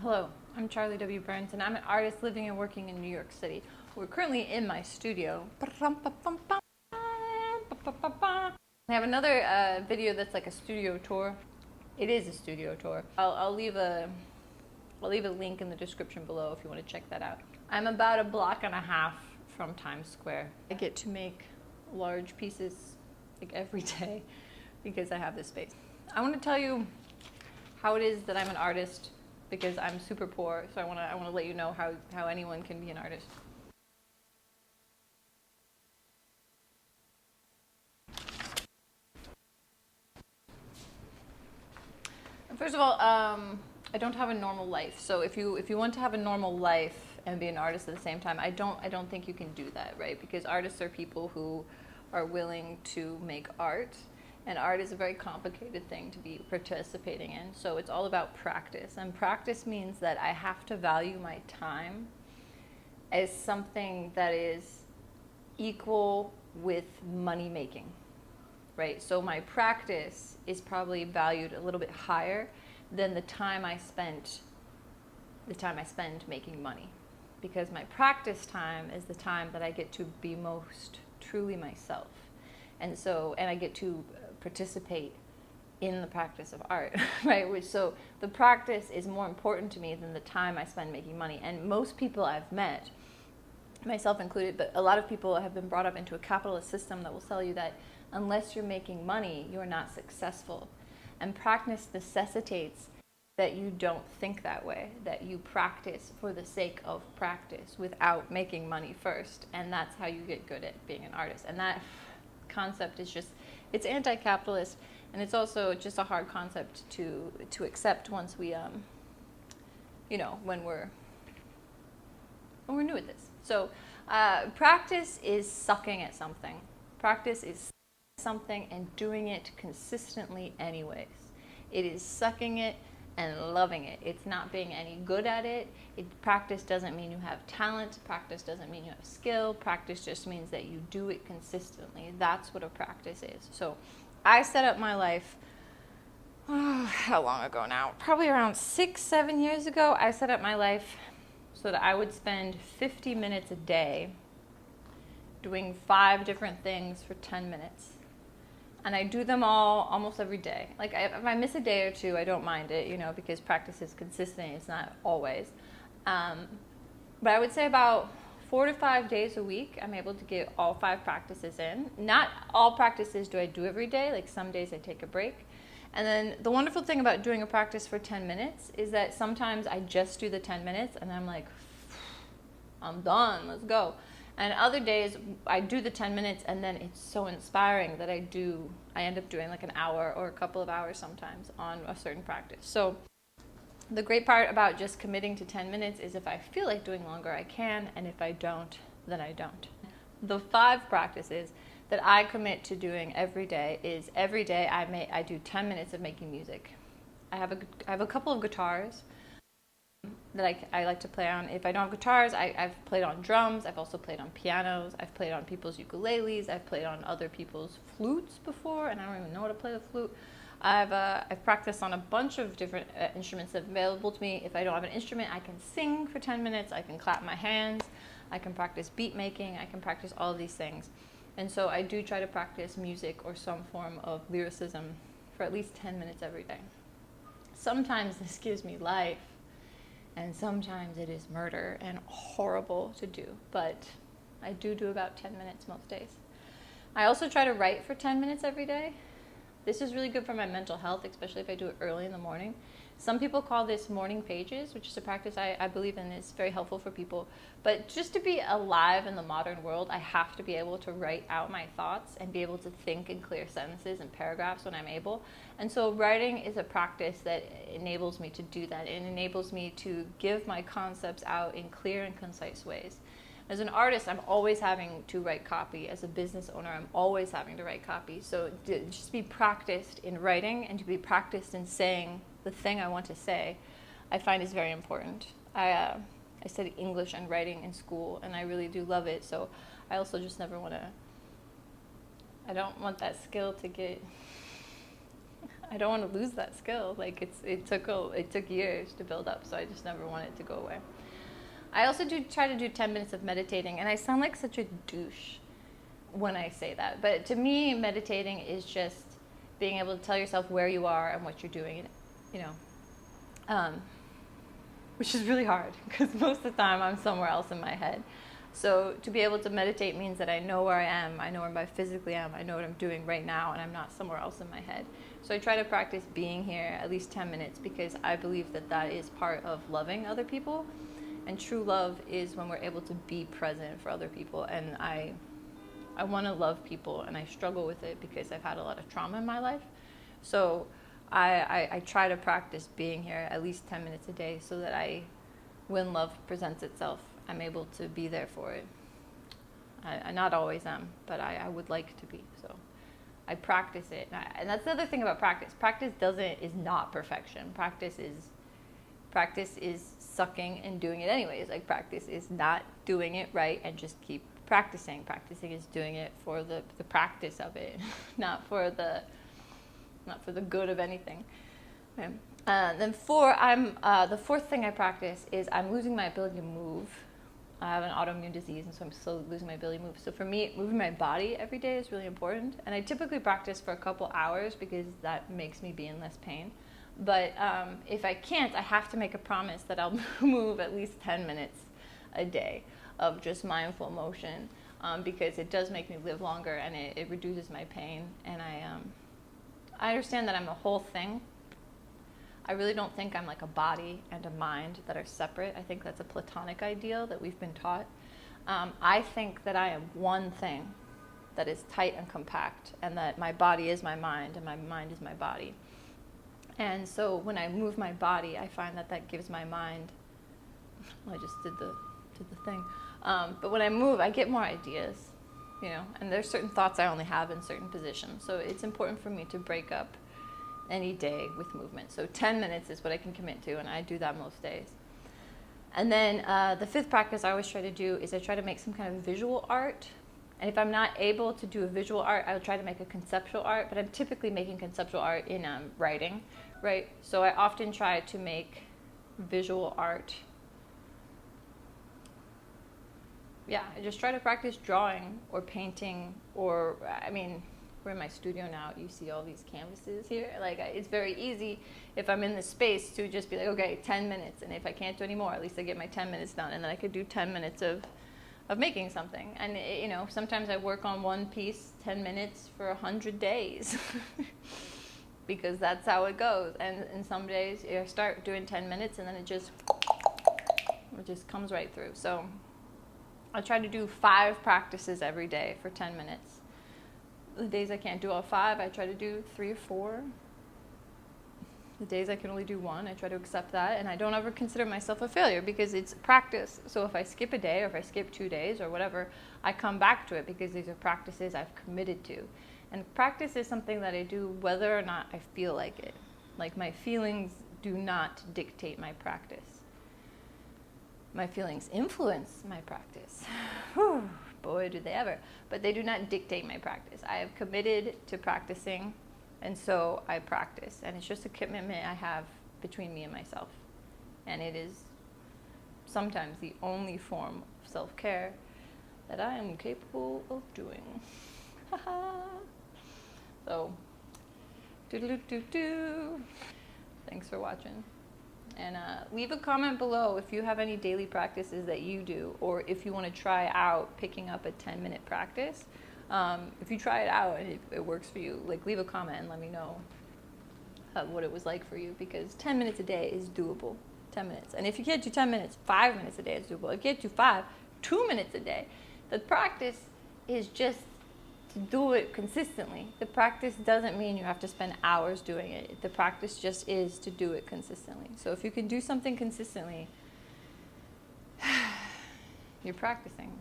Hello, I'm Charlie W. Burns, and I'm an artist living and working in New York City. We're currently in my studio. I have another video that's like a studio tour. It is a studio tour. I'll leave a link in the description below if you want to check that out. I'm about a block and a half from Times Square. I get to make large pieces like every day because I have this space. I want to tell you how it is that I'm an artist because I'm super poor, so I want to let you know how anyone can be an artist. First of all, I don't have a normal life. So if you want to have a normal life and be an artist at the same time, I don't think you can do that, right? Because artists are people who are willing to make art, and art is a very complicated thing to be participating in. So it's all about practice, and practice means that I have to value my time as something that is equal with money making. Right? So my practice is probably valued a little bit higher than the time I spend making money. Because my practice time is the time that I get to be most truly myself. And I get to participate in the practice of art, right? So the practice is more important to me than the time I spend making money. And most people I've met, myself included, but a lot of people have been brought up into a capitalist system that will tell you that unless you're making money, you're not successful. And practice necessitates that you don't think that way, that you practice for the sake of practice without making money first. And that's how you get good at being an artist. And that concept is it's anti-capitalist, and it's also just a hard concept to accept once we, when we're new at this. So practice is sucking at something. Practice is something and doing it consistently anyways. It is sucking it and loving it. It's not being any good at it. Practice doesn't mean you have talent. Practice doesn't mean you have skill. Practice just means that you do it consistently. That's what a practice is. So I set up my life, how long ago now? Probably around 6-7 years ago. I set up my life so that I would spend 50 minutes a day doing 5 different things for 10 minutes. And I do them all almost every day. Like if I miss a day or two, I don't mind it, because practice is consistent. It's not always. But I would say about 4 to 5 days a week, I'm able to get all 5 practices in. Not all practices do I do every day. Like some days I take a break. And then the wonderful thing about doing a practice for 10 minutes is that sometimes I just do the 10 minutes and I'm like, I'm done, let's go. And other days I do the 10 minutes and then it's so inspiring that I end up doing like an hour or a couple of hours sometimes on a certain practice. So the great part about just committing to 10 minutes is if I feel like doing longer, I can, and if I don't, then I don't. The 5 practices that I commit to doing every day is every day I do 10 minutes of making music. I have a couple of guitars that I like to play on. If I don't have guitars, I've played on drums. I've also played on pianos. I've played on people's ukuleles. I've played on other people's flutes before, and I don't even know how to play the flute. I've practiced on a bunch of different instruments that are available to me. If I don't have an instrument, I can sing for 10 minutes. I can clap my hands. I can practice beat making. I can practice all of these things. And so I do try to practice music or some form of lyricism for at least 10 minutes every day. Sometimes this gives me life, and sometimes it is murder and horrible to do, but I do about 10 minutes most days. I also try to write for 10 minutes every day. This is really good for my mental health, especially if I do it early in the morning. Some people call this morning pages, which is a practice I believe in. It's very helpful for people. But just to be alive in the modern world, I have to be able to write out my thoughts and be able to think in clear sentences and paragraphs when I'm able. And so writing is a practice that enables me to do that. It enables me to give my concepts out in clear and concise ways. As an artist, I'm always having to write copy. As a business owner, I'm always having to write copy. So to just be practiced in writing and to be practiced in saying the thing I want to say, I find is very important. I studied English and writing in school, and I really do love it. So I also just never want to, I don't want that skill to get I don't want to lose that skill. Like it took years to build up, so I just never want it to go away. I also try to do 10 minutes of meditating, and I sound like such a douche when I say that. But to me, meditating is just being able to tell yourself where you are and what you're doing, you know, which is really hard because most of the time I'm somewhere else in my head. So to be able to meditate means that I know where I am, I know where I physically am, I know what I'm doing right now, and I'm not somewhere else in my head. So I try to practice being here at least 10 minutes because I believe that that is part of loving other people. And true love is when we're able to be present for other people. And I want to love people, and I struggle with it because I've had a lot of trauma in my life. So I try to practice being here at least 10 minutes a day so that when love presents itself, I'm able to be there for it. I not always am, but I would like to be. So I practice it. And that's the other thing about practice. Practice is not perfection. Practice is sucking and doing it anyways. Like practice is not doing it right and just keep practicing. Practicing is doing it for the practice of it, not for the good of anything. Okay. Then the fourth thing I practice is I'm losing my ability to move. I have an autoimmune disease, and so I'm slowly losing my ability to move. So for me, moving my body every day is really important. And I typically practice for a couple hours because that makes me be in less pain. But if I can't, I have to make a promise that I'll move at least 10 minutes a day of just mindful motion because it does make me live longer and it reduces my pain. And I understand that I'm a whole thing. I really don't think I'm like a body and a mind that are separate. I think that's a Platonic ideal that we've been taught. I think that I am one thing that is tight and compact, and that my body is my mind and my mind is my body. And so when I move my body, I find that gives my mind, well, I just did the thing. But when I move, I get more ideas, you know, and there's certain thoughts I only have in certain positions. So it's important for me to break up any day with movement. So 10 minutes is what I can commit to, and I do that most days. And then the fifth practice I always try to do is I try to make some kind of visual art. And if I'm not able to do a visual art, I'll try to make a conceptual art, but I'm typically making conceptual art in writing, right? So I often try to make visual art. Yeah, I just try to practice drawing or painting or, I mean, we're in my studio now, you see all these canvases here. Like, it's very easy if I'm in the space to just be like, okay, 10 minutes. And if I can't do any more, at least I get my 10 minutes done. And then I could do 10 minutes of making something. And, you know, sometimes I work on one piece 10 minutes for 100 days because that's how it goes. And some days I start doing 10 minutes and then it just comes right through. So I try to do 5 practices every day for 10 minutes. The days I can't do all 5, I try to do 3 or 4. The days I can only do 1, I try to accept that, and I don't ever consider myself a failure because it's practice. So if I skip a day or if I skip 2 days or whatever, I come back to it because these are practices I've committed to. And practice is something that I do whether or not I feel like it. Like, my feelings do not dictate my practice. My feelings influence my practice. Whew, boy, do they ever. But they do not dictate my practice. I have committed to practicing, and so I practice. And it's just a commitment I have between me and myself. And it is sometimes the only form of self-care that I am capable of doing. So, doo-doo-doo-doo. Thanks for watching. And leave a comment below if you have any daily practices that you do, or if you want to try out picking up a 10-minute practice. If you try it out and it works for you, like, leave a comment and let me know what it was like for you, because 10 minutes a day is doable. 10 minutes. And if you can't do 10 minutes, 5 minutes a day is doable. If you can't do 5, 2 minutes a day. The practice is just to do it consistently. The practice doesn't mean you have to spend hours doing it. The practice just is to do it consistently. So if you can do something consistently, you're practicing.